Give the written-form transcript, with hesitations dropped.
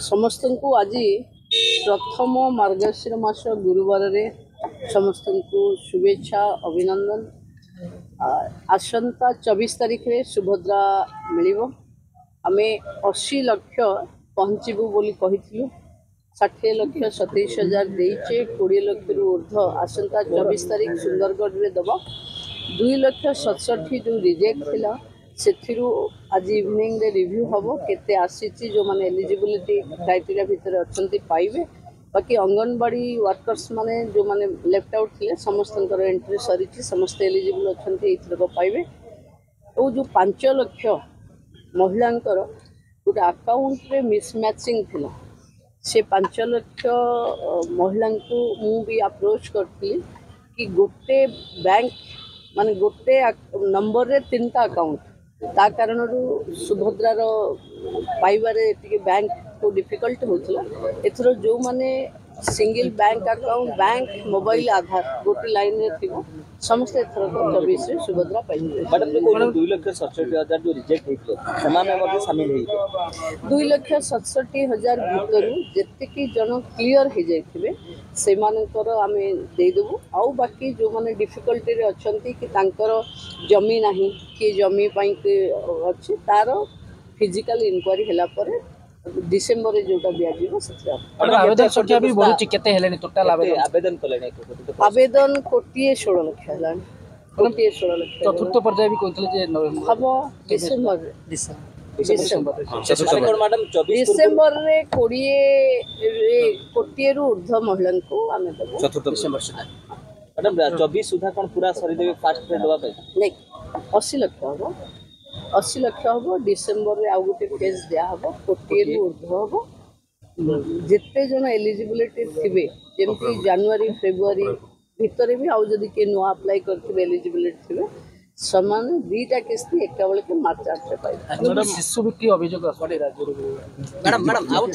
समस्त को आज प्रथम मार्गशीर मास गुरुवार रे समस्त को शुभेच्छा अभिनंदन। आसंता 24 तारीख रे सुभद्रा मिलिबो। आमे 80 लाख पहुँचबू बोली कहिथिलु। 60 लाख 27,000 देइचे। 20 लाख रु ऊर्ध्व आसंता 24 तारीख सुंदरगढ़ रे दबा। 2 लाख 67 जो रिजेक्ट थिला सेथिरु आज इवनिंग रे रिव्यू हबो केते आसीची जो माने एलिजिबिलिटी क्राइटेरिया भीतर अछंती पाइबे। बाकी अंगनवाड़ी वर्कर्स माने जो माने लेफ्ट आउट थिले समस्तनकर एंट्री सरीची समस्त एलिजिबल अछंती एथरको पाइबे। ओ जो 5 लाख महिलांकर गोटे अकाउंट रे मिसमैचिंग थिला से 5 लाख महिला को मु भी अप्रोच करथि कि गोटे बैंक माने गोटे नंबर रे 3टा अकाउंट ता कारण सुभद्रार पाइबारे बैंक को डिफिकल्ट होता। एथर जो माने single bank account bank mobile Aadhaar गोटे लाइन रे थी समस्त एथर 24 रे सुभद्रा पाइबे। मैडम 2,67,000 जो रिजेक्ट हेइतो समामे मध्ये शामिल हेइतो 2,67,000 भीतर जेतिकी जन क्लियर हो जाइथिबे से मानकर आमे दे देबु। आउ बाकी जो माने डिफिकल्टी रे अछंती कि तांकर जमी नाही कि जमी पई के अछि तार फिजिकल इंक्वायरी हला परे डिसेंबर जोटा दिया जीवो सत्रा आवेदन संख्या भी बहुत केते हेलेनी टोटल आवेदन कलेनी आवेदन कोटिए 16 लाख हेलानी कोटिए 16 लाख चतुर्थ पर्याय भी कहतले जे हबो डिसेंबर मैडम 24 डिसेंबर रे 20 रे कोटिए रु ऊर्ध्व महिला को आमे देबो चतुर्थ डिसेंबर सुधा। मैडम 24 सुधा कोन पूरा सरी देबे फास्ट पे दवा पे नहीं 80 लाख हबो 80 लाख हबो। डिसेंबर रे आ गोटे केस दिया हबो कोटिए रु ऊर्ध्व हबो। जिते जन एलिजिबिलिटी थिबे जेमति जनवरी फेब्रुआरी भितरे भी आउ जदी के नो अप्लाई करथिबे एलिजिबिलिटी थिबे समान 2टा किस्ती एका बेले के मार्च 8 रे पाइबे। मैडम शिशु बिक्री अभियोग असले राज्य मैडम आउट